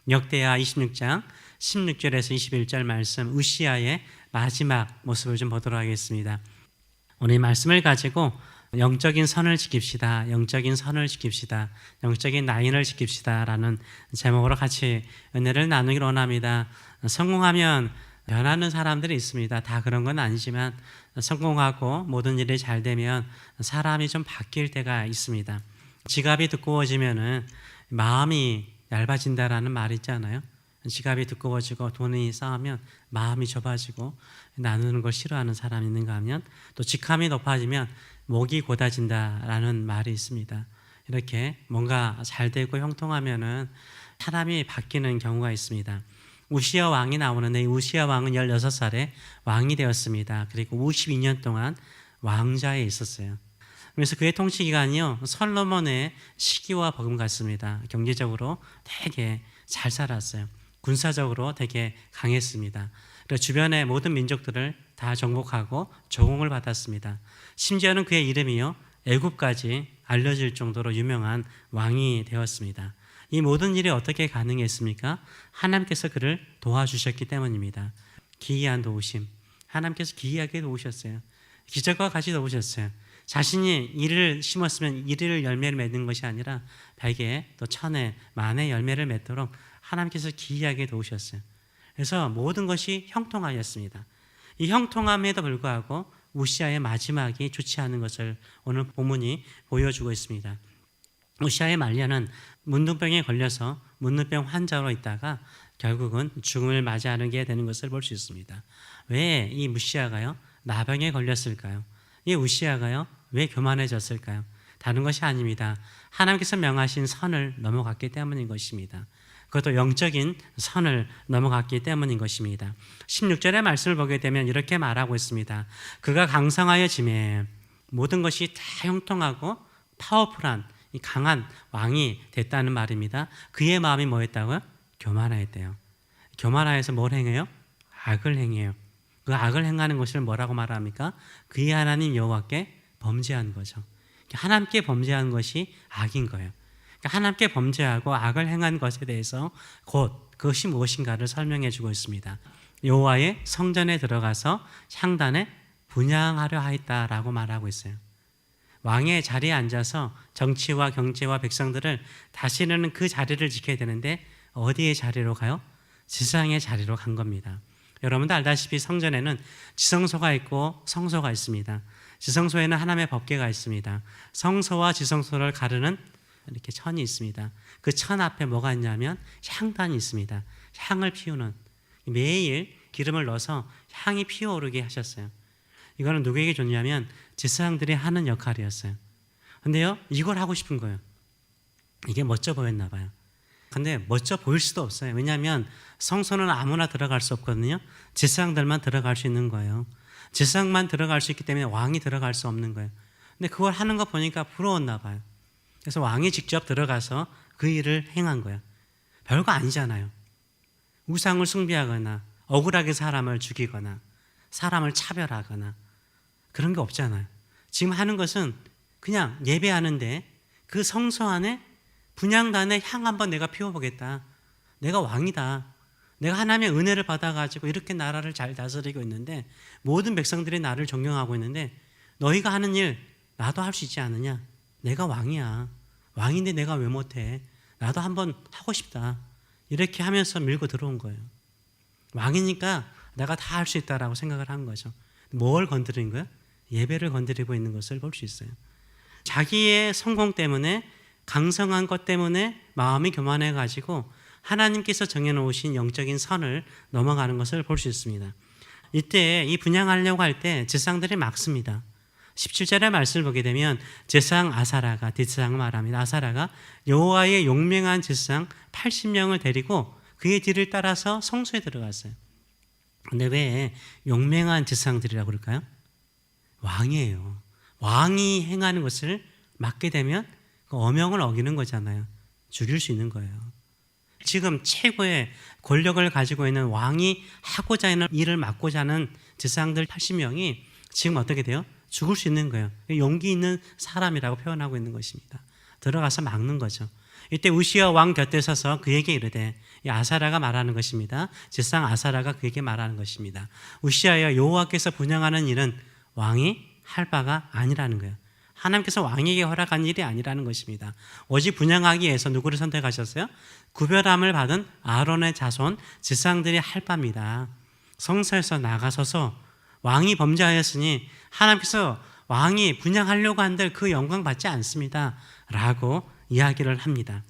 역대하 26장 16절에서 21절 말씀, 우시아의 마지막 모습을 좀 보도록 하겠습니다. 오늘 이 말씀을 가지고 영적인 선을 지킵시다, 영적인 선을 지킵시다, 영적인 라인을 지킵시다 라는 제목으로 같이 은혜를 나누기를 원합니다. 성공하면 변하는 사람들이 있습니다. 다 그런 건 아니지만 성공하고 모든 일이 잘 되면 사람이 좀 바뀔 때가 있습니다. 지갑이 두꺼워지면은 마음이 얇아진다라는 말이 있잖아요. 지갑이 두꺼워지고 돈이 쌓으면 마음이 좁아지고 나누는 걸 싫어하는 사람이 있는가 하면, 또 직함이 높아지면 목이 곧아진다라는 말이 있습니다. 이렇게 뭔가 잘 되고 형통하면은 사람이 바뀌는 경우가 있습니다. 우시아 왕이 나오는데, 이 우시아 왕은 16살에 왕이 되었습니다. 그리고 52년 동안 왕좌에 있었어요. 그래서 그의 통치 기간이요, 솔로몬의 시기와 버금 같습니다. 경제적으로 되게 잘 살았어요. 군사적으로 되게 강했습니다. 그래서 주변의 모든 민족들을 다 정복하고 조공을 받았습니다. 심지어는 그의 이름이요, 애굽까지 알려질 정도로 유명한 왕이 되었습니다. 이 모든 일이 어떻게 가능했습니까? 하나님께서 그를 도와주셨기 때문입니다. 기이한 도우심, 하나님께서 기이하게 도우셨어요. 기적과 같이 도우셨어요. 자신이 이를 심었으면 이를 열매를 맺는 것이 아니라 100에 또 1000에 만에 열매를 맺도록 하나님께서 기이하게 도우셨어요. 그래서 모든 것이 형통하였습니다. 이 형통함에도 불구하고 우시아의 마지막이 좋지 않은 것을 오늘 본문이 보여주고 있습니다. 우시아의 말년은 문둥병에 걸려서 문둥병 환자로 있다가 결국은 죽음을 맞이하게 되는 것을 볼 수 있습니다. 왜 이 우시아가요 나병에 걸렸을까요? 이 우시아가요 왜 교만해졌을까요? 다른 것이 아닙니다. 하나님께서 명하신 선을 넘어갔기 때문인 것입니다. 그것도 영적인 선을 넘어갔기 때문인 것입니다. 16절의 말씀을 보게 되면 이렇게 말하고 있습니다. 그가 강성하여짐에, 모든 것이 다 형통하고 파워풀한 이 강한 왕이 됐다는 말입니다. 그의 마음이 뭐였다고요? 교만하였대요. 교만하여서 뭘 행해요? 악을 행해요. 그 악을 행하는 것을 뭐라고 말합니까? 그의 하나님 여호와께 범죄한 거죠. 하나님께 범죄한 것이 악인 거예요. 하나님께 범죄하고 악을 행한 것에 대해서 곧 그것이 무엇인가를 설명해 주고 있습니다. 여호와의 성전에 들어가서 향단에 분향하려 하였다라고 말하고 있어요. 왕의 자리에 앉아서 정치와 경제와 백성들을 다스리는 그 자리를 지켜야 되는데 어디의 자리로 가요? 지상의 자리로 간 겁니다. 여러분도 알다시피 성전에는 지성소가 있고 성소가 있습니다. 지성소에는 하나님의 법궤가 있습니다. 성소와 지성소를 가르는 이렇게 천이 있습니다. 그 천 앞에 뭐가 있냐면 향단이 있습니다. 향을 피우는, 매일 기름을 넣어서 향이 피어오르게 하셨어요. 이거는 누구에게 줬냐면 제사장들이 하는 역할이었어요. 근데요, 이걸 하고 싶은 거예요. 이게 멋져 보였나 봐요. 근데 멋져 보일 수도 없어요. 왜냐하면 성소는 아무나 들어갈 수 없거든요. 제사장들만 들어갈 수 있는 거예요. 제사장만 들어갈 수 있기 때문에 왕이 들어갈 수 없는 거예요. 근데 그걸 하는 거 보니까 부러웠나 봐요. 그래서 왕이 직접 들어가서 그 일을 행한 거예요. 별거 아니잖아요. 우상을 숭배하거나 억울하게 사람을 죽이거나 사람을 차별하거나 그런 게 없잖아요. 지금 하는 것은 그냥 예배하는데 그 성소 안에 분향단에 향 한번 내가 피워보겠다. 내가 왕이다. 내가 하나님의 은혜를 받아가지고 이렇게 나라를 잘 다스리고 있는데 모든 백성들이 나를 존경하고 있는데 너희가 하는 일 나도 할 수 있지 않느냐? 내가 왕이야. 왕인데 내가 왜 못해? 나도 한번 하고 싶다. 이렇게 하면서 밀고 들어온 거예요. 왕이니까 내가 다 할 수 있다라고 생각을 한 거죠. 뭘 건드린 거예요? 예배를 건드리고 있는 것을 볼 수 있어요. 자기의 성공 때문에, 강성한 것 때문에 마음이 교만해가지고 하나님께서 정해놓으신 영적인 선을 넘어가는 것을 볼 수 있습니다. 이때 이 분향하려고 할 때 제사장들이 막습니다. 17절의 말씀을 보게 되면 제사장 아사라가, 뒷제사장을 말합니다. 아사라가 여호와의 용맹한 제사장 80명을 데리고 그의 뒤를 따라서 성소에 들어갔어요. 근데 왜 용맹한 제사장들이라고 그럴까요? 왕이에요. 왕이 행하는 것을 막게 되면 그 어명을 어기는 거잖아요. 죽일 수 있는 거예요. 지금 최고의 권력을 가지고 있는 왕이 하고자 하는 일을 막고자 하는 제사장들 80명이 지금 어떻게 돼요? 죽을 수 있는 거예요. 용기 있는 사람이라고 표현하고 있는 것입니다. 들어가서 막는 거죠. 이때 우시야 왕 곁에 서서 그에게 이르되, 이 아사랴가 말하는 것입니다. 제사장 아사랴가 그에게 말하는 것입니다. 우시야여, 여호와께서 분양하는 일은 왕이 할 바가 아니라는 거예요. 하나님께서 왕에게 허락한 일이 아니라는 것입니다. 오직 분양하기 위해서 누구를 선택하셨어요? 구별함을 받은 아론의 자손 제사장들이 할 바입니다. 성소에서 나가서서 왕이 범죄하였으니 하나님께서 왕이 분양하려고 한들 그 영광 받지 않습니다 라고 이야기를 합니다.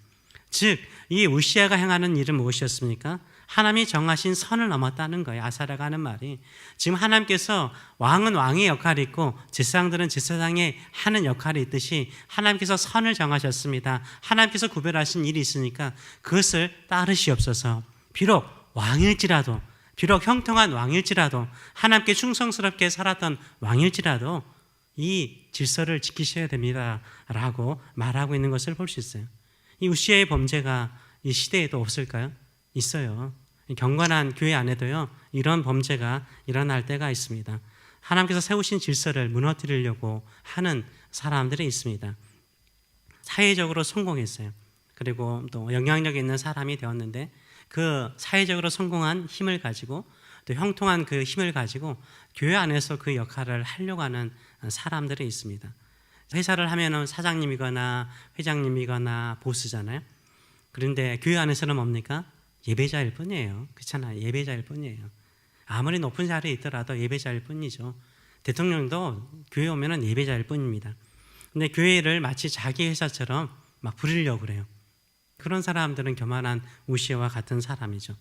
즉 이 우시야가 행하는 일은 무엇이었습니까? 하나님이 정하신 선을 넘었다는 거예요. 아사랴가 하는 말이. 지금 하나님께서 왕은 왕의 역할이 있고 제사장들은 제사장의 하는 역할이 있듯이 하나님께서 선을 정하셨습니다. 하나님께서 구별하신 일이 있으니까 그것을 따르시옵소서. 비록 왕일지라도, 비록 형통한 왕일지라도, 하나님께 충성스럽게 살았던 왕일지라도 이 질서를 지키셔야 됩니다 라고 말하고 있는 것을 볼 수 있어요. 이 우시야의 범죄가 이 시대에도 없을까요? 있어요. 경건한 교회 안에도요, 이런 범죄가 일어날 때가 있습니다. 하나님께서 세우신 질서를 무너뜨리려고 하는 사람들이 있습니다. 사회적으로 성공했어요. 그리고 또 영향력 있는 사람이 되었는데 그 사회적으로 성공한 힘을 가지고 또 형통한 그 힘을 가지고 교회 안에서 그 역할을 하려고 하는 사람들이 있습니다. 회사를 하면은 사장님이거나 회장님이거나 보스잖아요. 그런데 교회 안에서는 뭡니까? 예배자일 뿐이에요. 그렇잖아요. 예배자일 뿐이에요. 아무리 높은 자리에 있더라도 예배자일 뿐이죠. 대통령도 교회 오면은 예배자일 뿐입니다. 근데 교회를 마치 자기 회사처럼 막 부리려고 그래요. 그런 사람들은 교만한 우시야와 같은 사람이죠.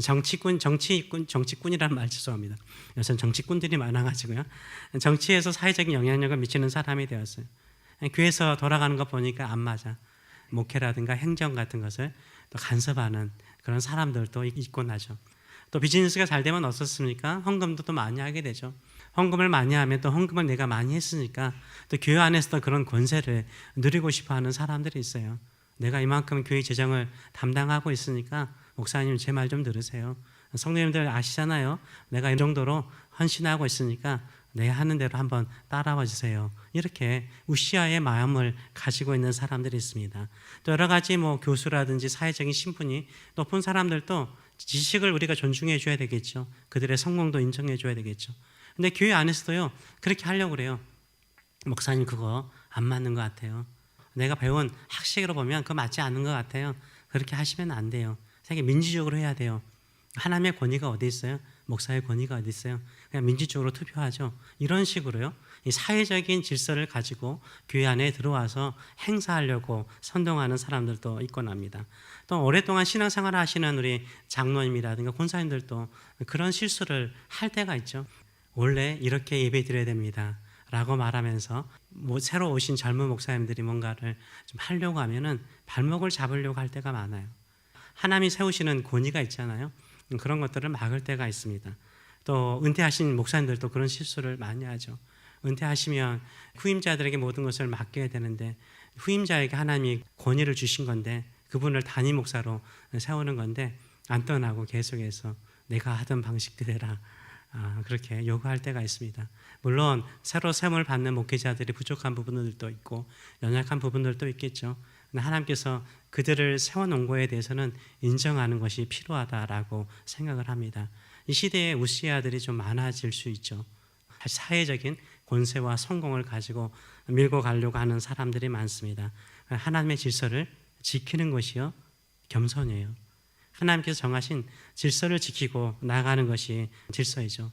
정치꾼이라는 말 죄송합니다. 요새 정치꾼들이 많아가지고요. 정치에서 사회적인 영향력을 미치는 사람이 되었어요. 교회에서 돌아가는 거 보니까 안 맞아. 목회라든가 행정 같은 것을 또 간섭하는 그런 사람들도 있곤 하죠. 또 비즈니스가 잘 되면 어떻습니까? 헌금도 또 많이 하게 되죠. 헌금을 많이 하면 또 헌금을 내가 많이 했으니까 또 교회 안에서도 그런 권세를 누리고 싶어하는 사람들이 있어요. 내가 이만큼 교회 재정을 담당하고 있으니까 목사님 제 말 좀 들으세요. 성도님들 아시잖아요. 내가 이 정도로 헌신하고 있으니까 내 하는 대로 한번 따라와 주세요. 이렇게 우시야의 마음을 가지고 있는 사람들이 있습니다. 또 여러 가지 교수라든지 사회적인 신분이 높은 사람들도 지식을 우리가 존중해 줘야 되겠죠. 그들의 성공도 인정해 줘야 되겠죠. 근데 교회 안에서도요, 그렇게 하려고 그래요. 목사님 그거 안 맞는 것 같아요. 내가 배운 학식으로 보면 그거 맞지 않는 것 같아요. 그렇게 하시면 안 돼요. 세계 민주적으로 해야 돼요. 하나님의 권위가 어디 있어요? 목사의 권위가 어디 있어요? 그냥 민주적으로 투표하죠. 이런 식으로요, 이 사회적인 질서를 가지고 교회 안에 들어와서 행사하려고 선동하는 사람들도 있곤 합니다. 또 오랫동안 신앙생활을 하시는 우리 장로님이라든가 권사님들도 그런 실수를 할 때가 있죠. 원래 이렇게 예배 드려야 됩니다 라고 말하면서 새로 오신 젊은 목사님들이 뭔가를 좀 하려고 하면은 발목을 잡으려고 할 때가 많아요. 하나님이 세우시는 권위가 있잖아요. 그런 것들을 막을 때가 있습니다. 또 은퇴하신 목사님들도 그런 실수를 많이 하죠. 은퇴하시면 후임자들에게 모든 것을 맡겨야 되는데 후임자에게 하나님이 권위를 주신 건데 그분을 단임 목사로 세우는 건데 안 떠나고 계속해서 내가 하던 방식대로 해라, 그렇게 요구할 때가 있습니다. 물론 새로 세움을 받는 목회자들이 부족한 부분들도 있고 연약한 부분들도 있겠죠. 하나님께서 그들을 세워놓은 거에 대해서는 인정하는 것이 필요하다라고 생각을 합니다. 이 시대에 우시야들이 좀 많아질 수 있죠. 사회적인 권세와 성공을 가지고 밀고 가려고 하는 사람들이 많습니다. 하나님의 질서를 지키는 것이요, 겸손이에요. 하나님께서 정하신 질서를 지키고 나가는 것이 질서이죠.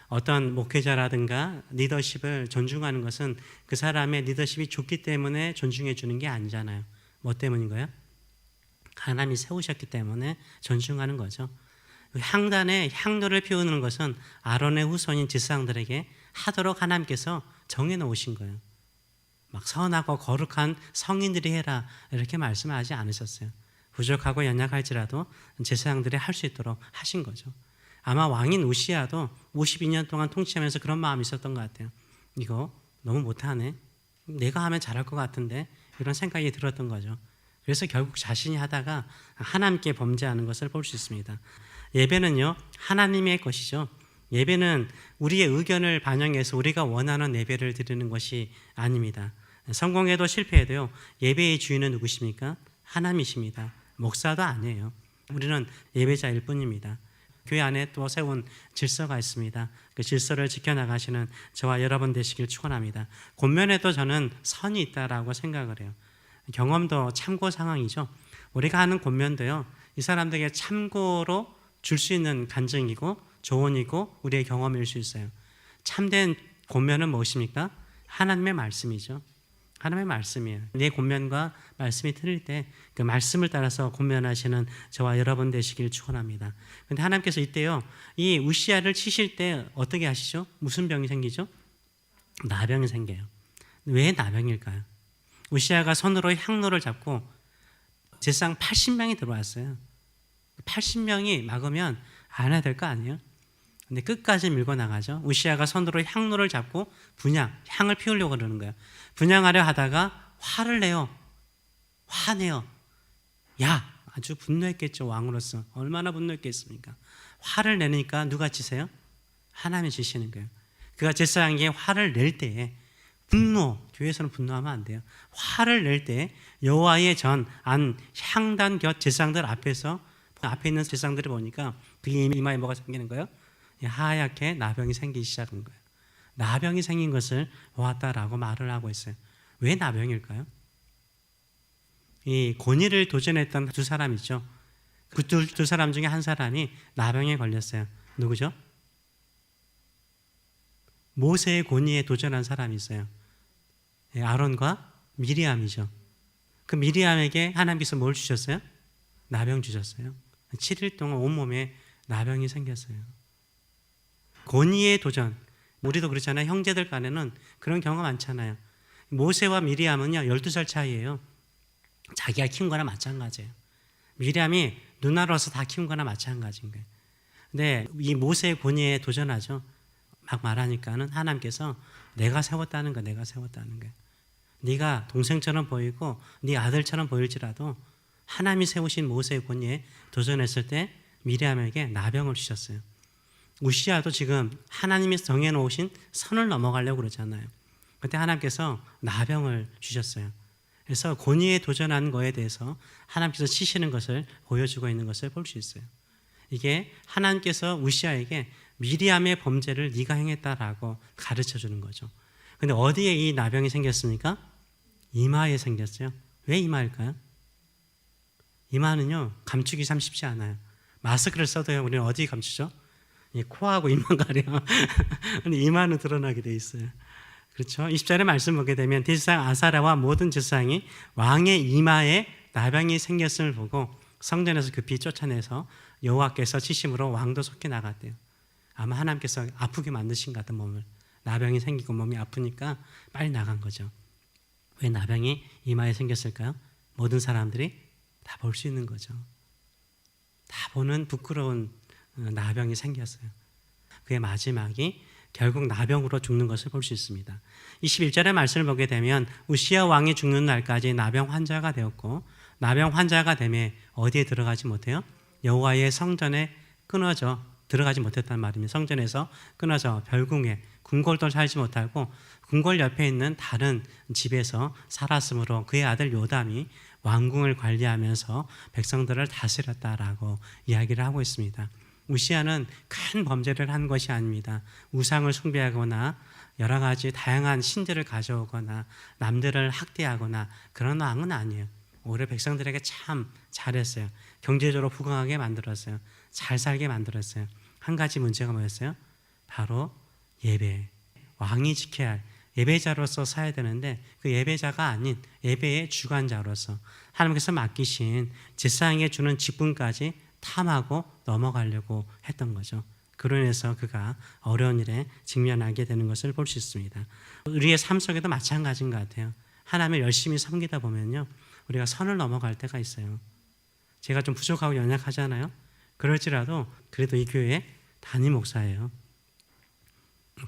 어떤 목회자라든가 리더십을 존중하는 것은 그 사람의 리더십이 좋기 때문에 존중해 주는 게 아니잖아요. 뭐 때문인가요? 하나님이 세우셨기 때문에 존중하는 거죠. 향단에 향로를 피우는 것은 아론의 후손인 제사장들에게 하도록 하나님께서 정해놓으신 거예요. 막 선하고 거룩한 성인들이 해라 이렇게 말씀하지 않으셨어요. 부족하고 연약할지라도 제사장들이 할 수 있도록 하신 거죠. 아마 왕인 우시야도 52년 동안 통치하면서 그런 마음이 있었던 것 같아요. 이거 너무 못하네. 내가 하면 잘할 것 같은데 이런 생각이 들었던 거죠. 그래서 결국 자신이 하다가 하나님께 범죄하는 것을 볼 수 있습니다. 예배는요, 하나님의 것이죠. 예배는 우리의 의견을 반영해서 우리가 원하는 예배를 드리는 것이 아닙니다. 성공해도 실패해도요, 예배의 주인은 누구십니까? 하나님이십니다. 목사도 아니에요. 우리는 예배자일 뿐입니다. 교회 안에 또 세운 질서가 있습니다. 그 질서를 지켜나가시는 저와 여러분 되시길 축원합니다. 권면에도 저는 선이 있다라고 생각을 해요. 경험도 참고 상황이죠. 우리가 하는 권면도요, 이 사람들에게 참고로 줄 수 있는 간증이고 조언이고 우리의 경험일 수 있어요. 참된 권면은 무엇입니까? 하나님의 말씀이죠. 하나님의 말씀이에요. 내 권면과 말씀이 틀릴 때 그 말씀을 따라서 권면하시는 저와 여러분 되시길 축원합니다. 그런데 하나님께서 이때요, 이 우시아를 치실 때 어떻게 하시죠? 무슨 병이 생기죠? 나병이 생겨요. 왜 나병일까요? 우시아가 손으로 향로를 잡고 제사장 80명이 들어왔어요. 80명이 막으면 안 해야 될 거 아니에요? 근데 끝까지 밀고 나가죠. 우시아가 손으로 향로를 잡고 향을 피우려고 그러는 거예요. 분향하려 하다가 화를 내요. 화내요. 아주 분노했겠죠. 왕으로서 얼마나 분노했겠습니까? 화를 내니까 누가 치세요? 하나님이 치시는 거예요. 그가 제사장에게 화를 낼 때에 교회에서는 분노하면 안 돼요. 화를 낼 때 여호와의 전 안 향단 곁 제사장들 앞에서 앞에 있는 제사장들을 보니까 그 이마에 뭐가 생기는 거예요? 하얗게 나병이 생기기 시작한 거예요. 나병이 생긴 것을 보았다라고 말을 하고 있어요. 왜 나병일까요? 이 권위를 도전했던 두 사람 있죠. 그 두 사람 중에 한 사람이 나병에 걸렸어요. 누구죠? 모세의 권위에 도전한 사람이 있어요. 아론과 미리암이죠. 그 미리암에게 하나님께서 뭘 주셨어요? 나병 주셨어요. 7일 동안 온몸에 나병이 생겼어요. 권위의 도전. 우리도 그렇잖아요. 형제들 간에는 그런 경우가 많잖아요. 모세와 미리암은요, 12살 차이예요. 자기가 키운 거나 마찬가지예요. 미리암이 누나로서 다 키운 거나 마찬가지인 거예요. 근데 이 모세의 권위에 도전하죠. 막 말하니까는 하나님께서 내가 세웠다는 거예요. 네가 동생처럼 보이고 네 아들처럼 보일지라도 하나님이 세우신 모세의 권위에 도전했을 때 미리암에게 나병을 주셨어요. 우시아도 지금 하나님이 정해놓으신 선을 넘어가려고 그러잖아요. 그때 하나님께서 나병을 주셨어요. 그래서 권위에 도전한 거에 대해서 하나님께서 치시는 것을 보여주고 있는 것을 볼 수 있어요. 이게 하나님께서 우시아에게 미리암의 범죄를 네가 행했다라고 가르쳐 주는 거죠. 근데 어디에 이 나병이 생겼습니까? 이마에 생겼어요. 왜 이마일까요? 이마는요, 감추기 참 쉽지 않아요. 마스크를 써도요, 우리는 어디 감추죠? 코하고 입만 가려. 근데 이마는 드러나게 돼 있어요. 그렇죠? 20절의 말씀 보게 되면 대제사장 아사랴와 모든 제사장이 왕의 이마에 나병이 생겼음을 보고 성전에서 급히 쫓아내서 여호와께서 치심으로 왕도 속히 나갔대요. 아마 하나님께서 아프게 만드신 것 같은 몸을. 나병이 생기고 몸이 아프니까 빨리 나간 거죠. 왜 나병이 이마에 생겼을까요? 모든 사람들이 다 볼 수 있는 거죠. 다 보는 부끄러운 나병이 생겼어요. 그의 마지막이 결국 나병으로 죽는 것을 볼 수 있습니다. 21절의 말씀을 보게 되면 우시아 왕이 죽는 날까지 나병 환자가 되었고 나병 환자가 되매 어디에 들어가지 못해요? 여호와의 성전에 끊어져 들어가지 못했단 말입니다. 성전에서 끊어져 별궁에 궁궐도 살지 못하고 궁궐 옆에 있는 다른 집에서 살았으므로 그의 아들 요담이 왕궁을 관리하면서 백성들을 다스렸다라고 이야기를 하고 있습니다. 우시아는 큰 범죄를 한 것이 아닙니다. 우상을 숭배하거나 여러 가지 다양한 신들을 가져오거나 남들을 학대하거나 그런 왕은 아니에요. 오히려 백성들에게 참 잘했어요. 경제적으로 부강하게 만들었어요. 잘 살게 만들었어요. 한 가지 문제가 뭐였어요? 바로 예배. 왕이 지켜야 할 예배자로서 사야 되는데 그 예배자가 아닌 예배의 주관자로서 하나님께서 맡기신 제사장에게 주는 직분까지 탐하고 넘어가려고 했던 거죠. 그로 인해서 그가 어려운 일에 직면하게 되는 것을 볼 수 있습니다. 우리의 삶 속에도 마찬가지인 것 같아요. 하나님을 열심히 섬기다 보면요, 우리가 선을 넘어갈 때가 있어요. 제가 좀 부족하고 연약하잖아요. 그럴지라도 그래도 이 교회 담임 목사예요.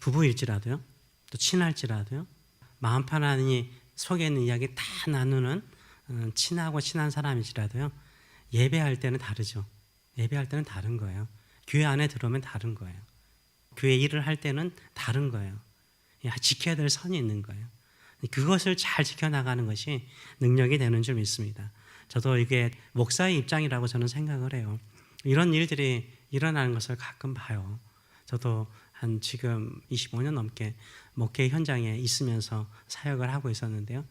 부부일지라도요, 또 친할지라도요, 마음 편안히 속에 있는 이야기 다 나누는 친하고 친한 사람이지라도요, 예배할 때는 다르죠. 예배할 때는 다른 거예요. 교회 안에 들어오면 다른 거예요. 교회 일을 할 때는 다른 거예요. 지켜야 될 선이 있는 거예요. 그것을 잘 지켜나가는 것이 능력이 되는 줄 믿습니다. 저도 이게 목사의 입장이라고 저는 생각을 해요. 이런 일들이 일어나는 것을 가끔 봐요. 저도 한 지금 25년 넘게 목회 현장에 있으면서 사역을 하고 있었는데요.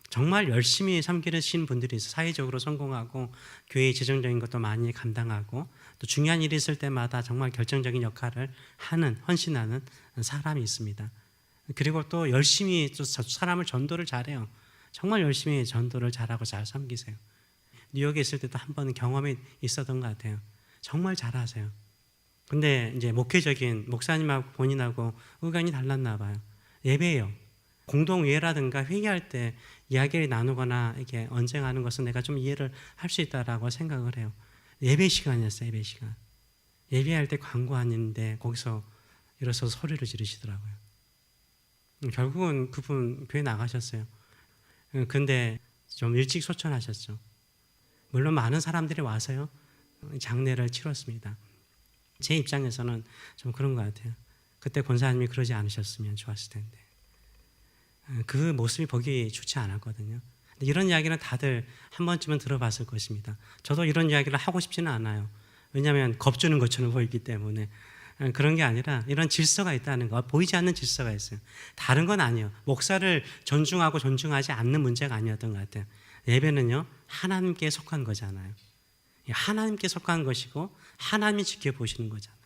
정말 열심히 섬기신 분들이 있어요. 사회적으로 성공하고 교회의 재정적인 것도 많이 감당하고 또 중요한 일이 있을 때마다 정말 결정적인 역할을 하는, 헌신하는 사람이 있습니다. 그리고 또 열심히 또 사람을 전도를 잘해요. 정말 열심히 전도를 잘하고 잘 섬기세요. 뉴욕에 있을 때도 한 번 경험이 있었던 것 같아요. 정말 잘하세요. 근데 이제 목회적인 목사님하고 본인하고 의견이 달랐나 봐요. 예배예요. 공동회의라든가 회의할 때 이야기를 나누거나 이렇게 언쟁하는 것은 내가 좀 이해를 할 수 있다라고 생각을 해요. 예배 시간이었어요. 예배 시간. 예배할 때 광고 아닌데 거기서 일어서서 소리를 지르시더라고요. 결국은 그분 교회 나가셨어요. 근데 좀 일찍 소천하셨죠. 물론 많은 사람들이 와서요. 장례를 치렀습니다. 제 입장에서는 좀 그런 것 같아요. 그때 권사님이 그러지 않으셨으면 좋았을 텐데. 그 모습이 보기 좋지 않았거든요. 이런 이야기는 다들 한 번쯤은 들어봤을 것입니다. 저도 이런 이야기를 하고 싶지는 않아요. 왜냐하면 겁주는 것처럼 보이기 때문에. 그런 게 아니라 이런 질서가 있다는 거, 보이지 않는 질서가 있어요. 다른 건 아니에요. 목사를 존중하고 존중하지 않는 문제가 아니었던 것 같아요. 예배는요, 하나님께 속한 거잖아요. 하나님께 속한 것이고 하나님이 지켜보시는 거잖아요.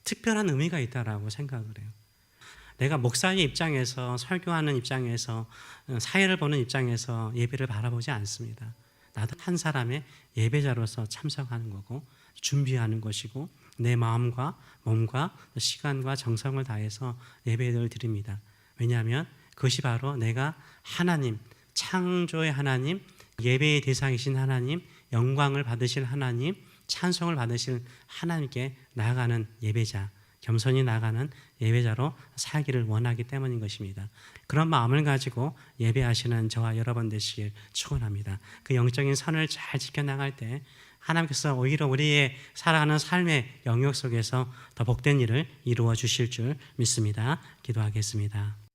특별한 의미가 있다라고 생각을 해요. 내가 목사의 입장에서, 설교하는 입장에서, 사회를 보는 입장에서 예배를 바라보지 않습니다. 나도 한 사람의 예배자로서 참석하는 거고 준비하는 것이고 내 마음과 몸과 시간과 정성을 다해서 예배를 드립니다. 왜냐하면 그것이 바로 내가 하나님, 창조의 하나님, 예배의 대상이신 하나님, 영광을 받으실 하나님, 찬송을 받으실 하나님께 나아가는 예배자, 겸손히 나아가는 예배자로 살기를 원하기 때문인 것입니다. 그런 마음을 가지고 예배하시는 저와 여러분 되시길 축원합니다. 그 영적인 선을 잘 지켜나갈 때 하나님께서 오히려 우리의 살아가는 삶의 영역 속에서 더 복된 일을 이루어 주실 줄 믿습니다. 기도하겠습니다.